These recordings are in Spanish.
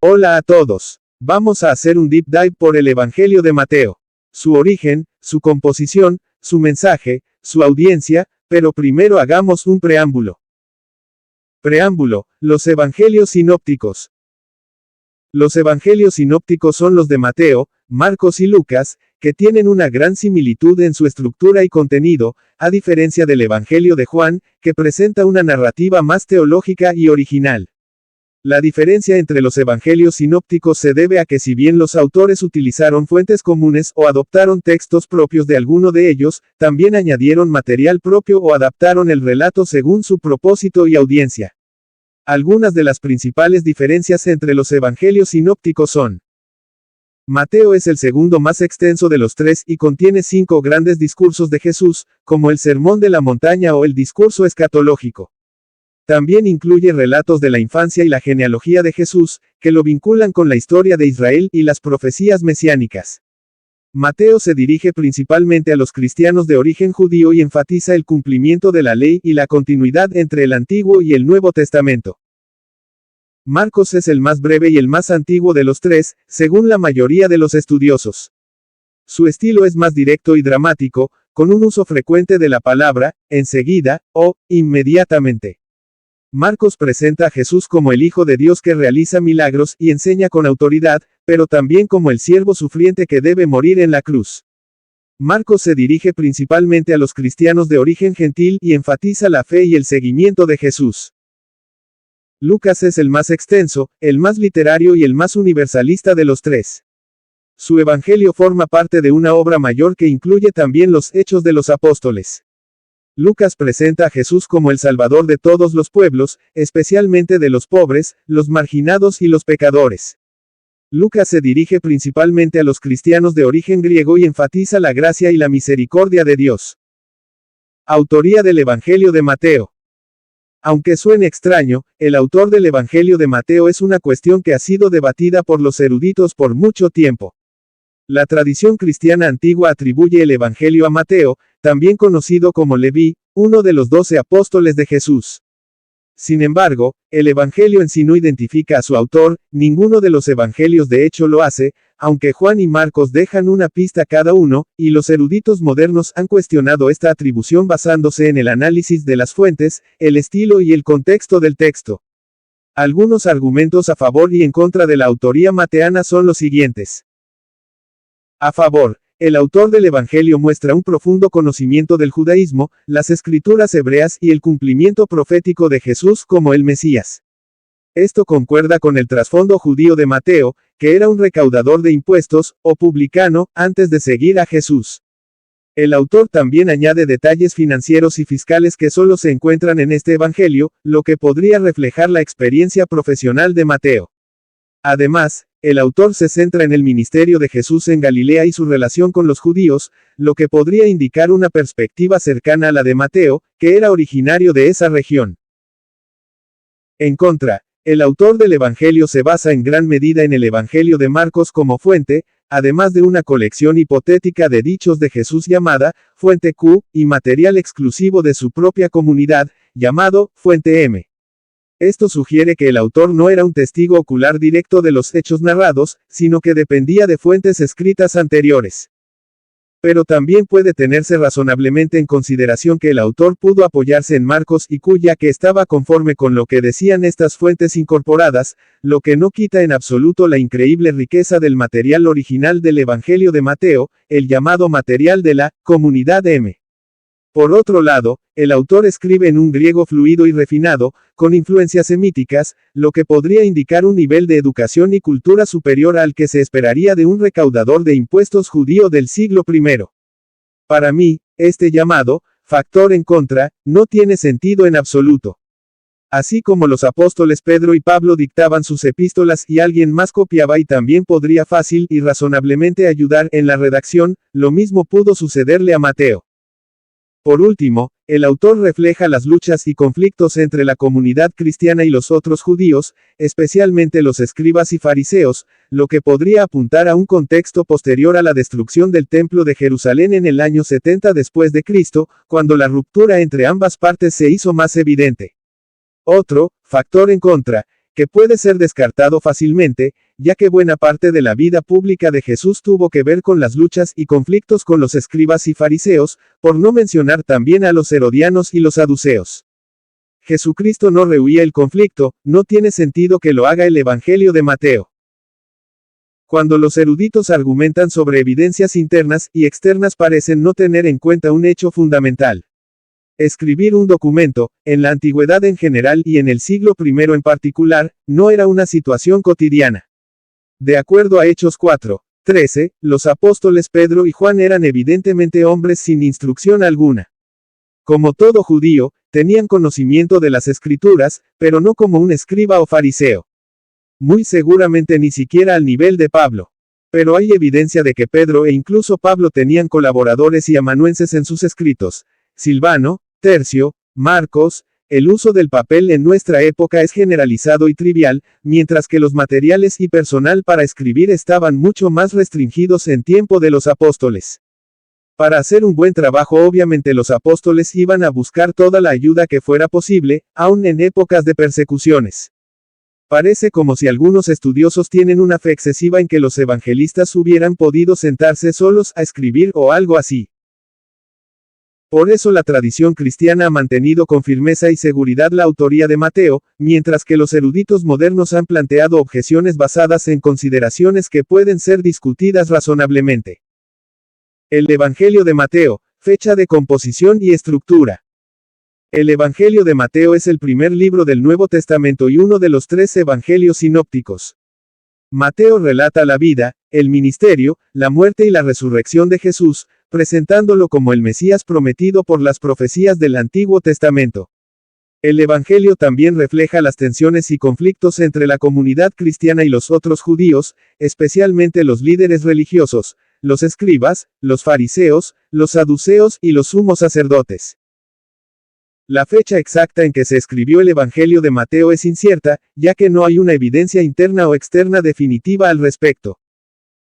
Hola a todos. Vamos a hacer un deep dive por el Evangelio de Mateo. Su origen, su composición, su mensaje, su audiencia, pero primero hagamos un preámbulo. Preámbulo, los Evangelios sinópticos. Los Evangelios sinópticos son los de Mateo, Marcos y Lucas, que tienen una gran similitud en su estructura y contenido, a diferencia del Evangelio de Juan, que presenta una narrativa más teológica y original. La diferencia entre los evangelios sinópticos se debe a que si bien los autores utilizaron fuentes comunes o adoptaron textos propios de alguno de ellos, también añadieron material propio o adaptaron el relato según su propósito y audiencia. Algunas de las principales diferencias entre los evangelios sinópticos son: Mateo es el segundo más extenso de los tres y contiene 5 grandes discursos de Jesús, como el Sermón de la Montaña o el discurso escatológico. También incluye relatos de la infancia y la genealogía de Jesús, que lo vinculan con la historia de Israel y las profecías mesiánicas. Mateo se dirige principalmente a los cristianos de origen judío y enfatiza el cumplimiento de la ley y la continuidad entre el Antiguo y el Nuevo Testamento. Marcos es el más breve y el más antiguo de los tres, según la mayoría de los estudiosos. Su estilo es más directo y dramático, con un uso frecuente de la palabra, enseguida, o, inmediatamente. Marcos presenta a Jesús como el Hijo de Dios que realiza milagros y enseña con autoridad, pero también como el siervo sufriente que debe morir en la cruz. Marcos se dirige principalmente a los cristianos de origen gentil y enfatiza la fe y el seguimiento de Jesús. Lucas es el más extenso, el más literario y el más universalista de los tres. Su evangelio forma parte de una obra mayor que incluye también los Hechos de los Apóstoles. Lucas presenta a Jesús como el Salvador de todos los pueblos, especialmente de los pobres, los marginados y los pecadores. Lucas se dirige principalmente a los cristianos de origen griego y enfatiza la gracia y la misericordia de Dios. Autoría del Evangelio de Mateo. Aunque suene extraño, el autor del Evangelio de Mateo es una cuestión que ha sido debatida por los eruditos por mucho tiempo. La tradición cristiana antigua atribuye el Evangelio a Mateo, también conocido como Leví, uno de los 12 apóstoles de Jesús. Sin embargo, el Evangelio en sí no identifica a su autor, ninguno de los evangelios de hecho lo hace, aunque Juan y Marcos dejan una pista cada uno, y los eruditos modernos han cuestionado esta atribución basándose en el análisis de las fuentes, el estilo y el contexto del texto. Algunos argumentos a favor y en contra de la autoría mateana son los siguientes. A favor, el autor del Evangelio muestra un profundo conocimiento del judaísmo, las escrituras hebreas y el cumplimiento profético de Jesús como el Mesías. Esto concuerda con el trasfondo judío de Mateo, que era un recaudador de impuestos, o publicano, antes de seguir a Jesús. El autor también añade detalles financieros y fiscales que solo se encuentran en este Evangelio, lo que podría reflejar la experiencia profesional de Mateo. Además, el autor se centra en el ministerio de Jesús en Galilea y su relación con los judíos, lo que podría indicar una perspectiva cercana a la de Mateo, que era originario de esa región. En contra, el autor del Evangelio se basa en gran medida en el Evangelio de Marcos como fuente, además de una colección hipotética de dichos de Jesús llamada Fuente Q, y material exclusivo de su propia comunidad, llamado Fuente M. Esto sugiere que el autor no era un testigo ocular directo de los hechos narrados, sino que dependía de fuentes escritas anteriores. Pero también puede tenerse razonablemente en consideración que el autor pudo apoyarse en Marcos y Q ya que estaba conforme con lo que decían estas fuentes incorporadas, lo que no quita en absoluto la increíble riqueza del material original del Evangelio de Mateo, el llamado material de la comunidad M. Por otro lado, el autor escribe en un griego fluido y refinado, con influencias semíticas, lo que podría indicar un nivel de educación y cultura superior al que se esperaría de un recaudador de impuestos judío del siglo I. Para mí, este llamado, factor en contra, no tiene sentido en absoluto. Así como los apóstoles Pedro y Pablo dictaban sus epístolas y alguien más copiaba y también podría fácil y razonablemente ayudar en la redacción, lo mismo pudo sucederle a Mateo. Por último, el autor refleja las luchas y conflictos entre la comunidad cristiana y los otros judíos, especialmente los escribas y fariseos, lo que podría apuntar a un contexto posterior a la destrucción del templo de Jerusalén en el año 70 después de Cristo, cuando la ruptura entre ambas partes se hizo más evidente. Otro factor en contra que puede ser descartado fácilmente, ya que buena parte de la vida pública de Jesús tuvo que ver con las luchas y conflictos con los escribas y fariseos, por no mencionar también a los herodianos y los saduceos. Jesucristo no rehuía el conflicto, no tiene sentido que lo haga el Evangelio de Mateo. Cuando los eruditos argumentan sobre evidencias internas y externas parecen no tener en cuenta un hecho fundamental. Escribir un documento, en la antigüedad en general y en el siglo I en particular, no era una situación cotidiana. De acuerdo a Hechos 4:13, los apóstoles Pedro y Juan eran evidentemente hombres sin instrucción alguna. Como todo judío, tenían conocimiento de las escrituras, pero no como un escriba o fariseo. Muy seguramente ni siquiera al nivel de Pablo. Pero hay evidencia de que Pedro e incluso Pablo tenían colaboradores y amanuenses en sus escritos. Silvano, Tercio, Marcos. El uso del papel en nuestra época es generalizado y trivial, mientras que los materiales y personal para escribir estaban mucho más restringidos en tiempo de los apóstoles. Para hacer un buen trabajo obviamente los apóstoles iban a buscar toda la ayuda que fuera posible, aun en épocas de persecuciones. Parece como si algunos estudiosos tienen una fe excesiva en que los evangelistas hubieran podido sentarse solos a escribir o algo así. Por eso la tradición cristiana ha mantenido con firmeza y seguridad la autoría de Mateo, mientras que los eruditos modernos han planteado objeciones basadas en consideraciones que pueden ser discutidas razonablemente. El Evangelio de Mateo, fecha de composición y estructura. El Evangelio de Mateo es el primer libro del Nuevo Testamento y uno de los 3 evangelios sinópticos. Mateo relata la vida, el ministerio, la muerte y la resurrección de Jesús, presentándolo como el Mesías prometido por las profecías del Antiguo Testamento. El Evangelio también refleja las tensiones y conflictos entre la comunidad cristiana y los otros judíos, especialmente los líderes religiosos, los escribas, los fariseos, los saduceos y los sumos sacerdotes. La fecha exacta en que se escribió el Evangelio de Mateo es incierta, ya que no hay una evidencia interna o externa definitiva al respecto.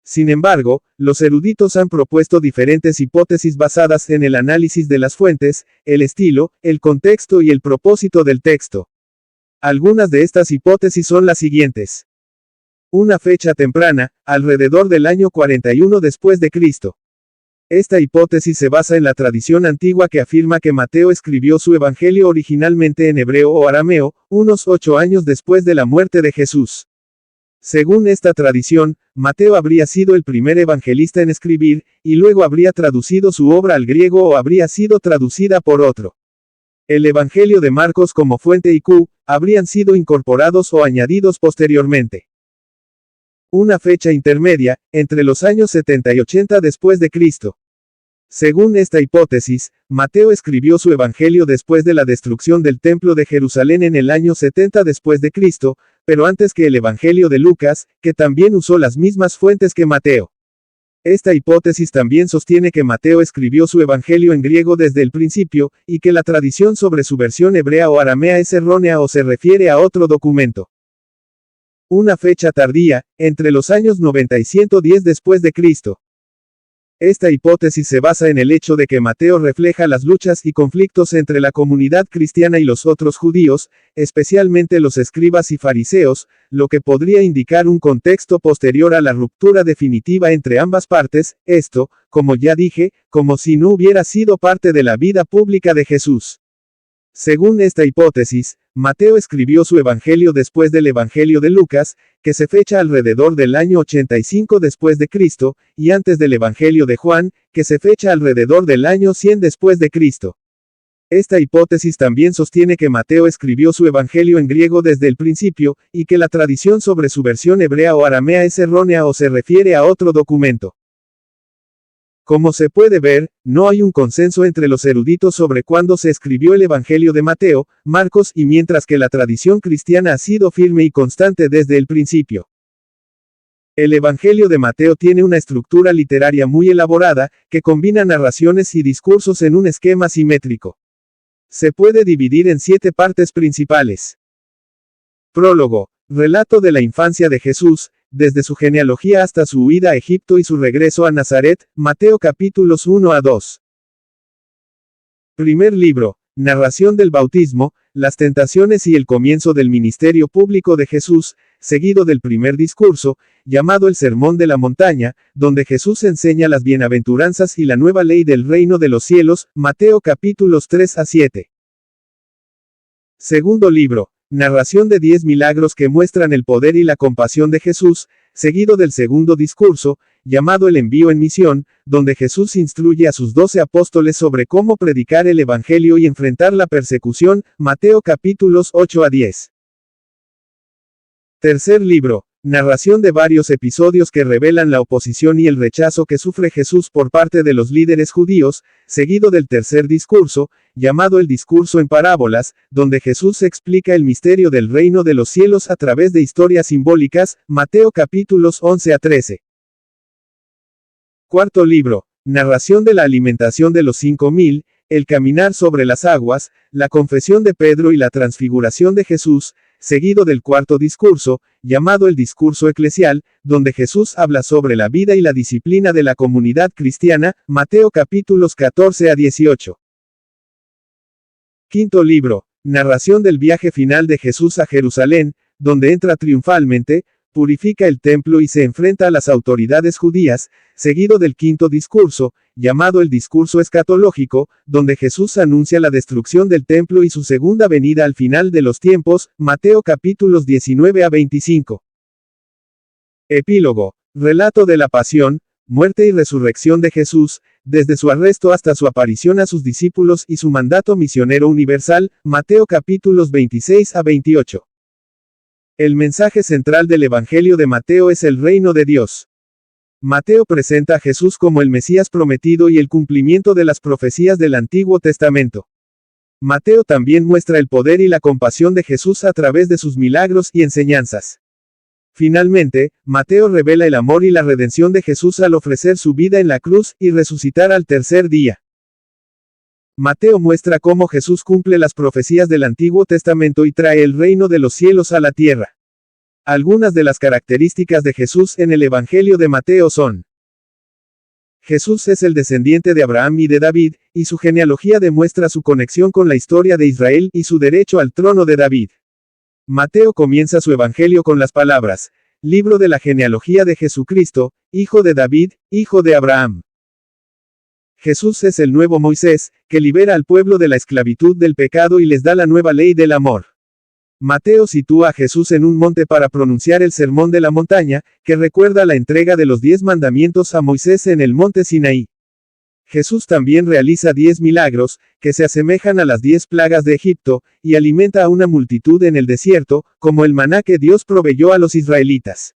Sin embargo, los eruditos han propuesto diferentes hipótesis basadas en el análisis de las fuentes, el estilo, el contexto y el propósito del texto. Algunas de estas hipótesis son las siguientes. Una fecha temprana, alrededor del año 41 después de Cristo. Esta hipótesis se basa en la tradición antigua que afirma que Mateo escribió su evangelio originalmente en hebreo o arameo, unos 8 años después de la muerte de Jesús. Según esta tradición, Mateo habría sido el primer evangelista en escribir, y luego habría traducido su obra al griego o habría sido traducida por otro. El Evangelio de Marcos como fuente y Q, habrían sido incorporados o añadidos posteriormente. Una fecha intermedia, entre los años 70 y 80 después de Cristo. Según esta hipótesis, Mateo escribió su evangelio después de la destrucción del Templo de Jerusalén en el año 70 después de Cristo, pero antes que el evangelio de Lucas, que también usó las mismas fuentes que Mateo. Esta hipótesis también sostiene que Mateo escribió su evangelio en griego desde el principio, y que la tradición sobre su versión hebrea o aramea es errónea o se refiere a otro documento. Una fecha tardía, entre los años 90 y 110 después de Cristo. Esta hipótesis se basa en el hecho de que Mateo refleja las luchas y conflictos entre la comunidad cristiana y los otros judíos, especialmente los escribas y fariseos, lo que podría indicar un contexto posterior a la ruptura definitiva entre ambas partes, esto, como ya dije, como si no hubiera sido parte de la vida pública de Jesús. Según esta hipótesis, Mateo escribió su evangelio después del evangelio de Lucas, que se fecha alrededor del año 85 después de Cristo, y antes del evangelio de Juan, que se fecha alrededor del año 100 después de Cristo. Esta hipótesis también sostiene que Mateo escribió su evangelio en griego desde el principio, y que la tradición sobre su versión hebrea o aramea es errónea o se refiere a otro documento. Como se puede ver, no hay un consenso entre los eruditos sobre cuándo se escribió el Evangelio de Mateo, Marcos y mientras que la tradición cristiana ha sido firme y constante desde el principio. El Evangelio de Mateo tiene una estructura literaria muy elaborada, que combina narraciones y discursos en un esquema simétrico. Se puede dividir en 7 partes principales. Prólogo. Relato de la infancia de Jesús, desde su genealogía hasta su huida a Egipto y su regreso a Nazaret, Mateo capítulos 1 a 2. Primer libro, narración del bautismo, las tentaciones y el comienzo del ministerio público de Jesús, seguido del primer discurso, llamado el Sermón de la Montaña, donde Jesús enseña las bienaventuranzas y la nueva ley del reino de los cielos, Mateo capítulos 3 a 7. Segundo libro, narración de 10 milagros que muestran el poder y la compasión de Jesús, seguido del segundo discurso, llamado el envío en misión, donde Jesús instruye a sus 12 apóstoles sobre cómo predicar el Evangelio y enfrentar la persecución, Mateo capítulos 8 a 10. Tercer libro, narración de varios episodios que revelan la oposición y el rechazo que sufre Jesús por parte de los líderes judíos, seguido del tercer discurso, llamado el discurso en parábolas, donde Jesús explica el misterio del reino de los cielos a través de historias simbólicas, Mateo capítulos 11 a 13. Cuarto libro, narración de la alimentación de los 5.000, el caminar sobre las aguas, la confesión de Pedro y la transfiguración de Jesús, seguido del cuarto discurso, llamado el discurso eclesial, donde Jesús habla sobre la vida y la disciplina de la comunidad cristiana, Mateo capítulos 14 a 18. Quinto libro, narración del viaje final de Jesús a Jerusalén, donde entra triunfalmente, purifica el templo y se enfrenta a las autoridades judías, seguido del quinto discurso, llamado el discurso escatológico, donde Jesús anuncia la destrucción del templo y su segunda venida al final de los tiempos, Mateo capítulos 19 a 25. Epílogo, relato de la pasión, muerte y resurrección de Jesús, desde su arresto hasta su aparición a sus discípulos y su mandato misionero universal, Mateo capítulos 26 a 28. El mensaje central del Evangelio de Mateo es el reino de Dios. Mateo presenta a Jesús como el Mesías prometido y el cumplimiento de las profecías del Antiguo Testamento. Mateo también muestra el poder y la compasión de Jesús a través de sus milagros y enseñanzas. Finalmente, Mateo revela el amor y la redención de Jesús al ofrecer su vida en la cruz y resucitar al tercer día. Mateo muestra cómo Jesús cumple las profecías del Antiguo Testamento y trae el reino de los cielos a la tierra. Algunas de las características de Jesús en el Evangelio de Mateo son: Jesús es el descendiente de Abraham y de David, y su genealogía demuestra su conexión con la historia de Israel y su derecho al trono de David. Mateo comienza su Evangelio con las palabras: Libro de la genealogía de Jesucristo, hijo de David, hijo de Abraham. Jesús es el nuevo Moisés, que libera al pueblo de la esclavitud del pecado y les da la nueva ley del amor. Mateo sitúa a Jesús en un monte para pronunciar el Sermón de la Montaña, que recuerda la entrega de los 10 mandamientos a Moisés en el monte Sinaí. Jesús también realiza 10 milagros, que se asemejan a las 10 plagas de Egipto, y alimenta a una multitud en el desierto, como el maná que Dios proveyó a los israelitas.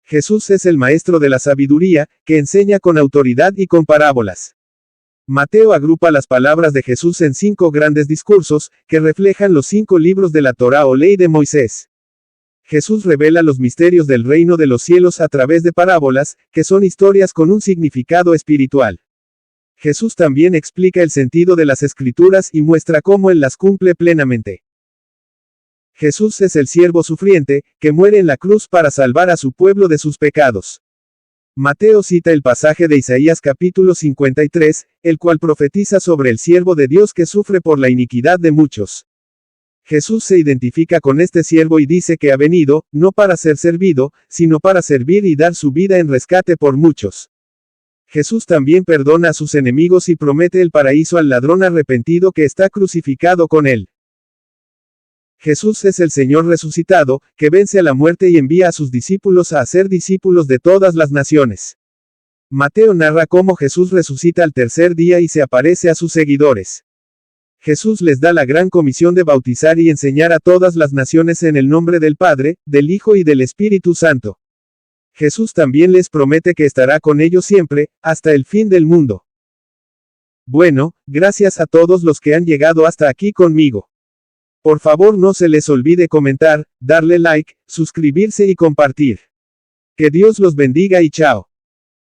Jesús es el maestro de la sabiduría, que enseña con autoridad y con parábolas. Mateo agrupa las palabras de Jesús en 5 grandes discursos, que reflejan los 5 libros de la Torá o ley de Moisés. Jesús revela los misterios del reino de los cielos a través de parábolas, que son historias con un significado espiritual. Jesús también explica el sentido de las Escrituras y muestra cómo Él las cumple plenamente. Jesús es el siervo sufriente, que muere en la cruz para salvar a su pueblo de sus pecados. Mateo cita el pasaje de Isaías capítulo 53, el cual profetiza sobre el siervo de Dios que sufre por la iniquidad de muchos. Jesús se identifica con este siervo y dice que ha venido, no para ser servido, sino para servir y dar su vida en rescate por muchos. Jesús también perdona a sus enemigos y promete el paraíso al ladrón arrepentido que está crucificado con él. Jesús es el Señor resucitado, que vence a la muerte y envía a sus discípulos a hacer discípulos de todas las naciones. Mateo narra cómo Jesús resucita al tercer día y se aparece a sus seguidores. Jesús les da la gran comisión de bautizar y enseñar a todas las naciones en el nombre del Padre, del Hijo y del Espíritu Santo. Jesús también les promete que estará con ellos siempre, hasta el fin del mundo. Bueno, gracias a todos los que han llegado hasta aquí conmigo. Por favor no se les olvide comentar, darle like, suscribirse y compartir. Que Dios los bendiga y chao.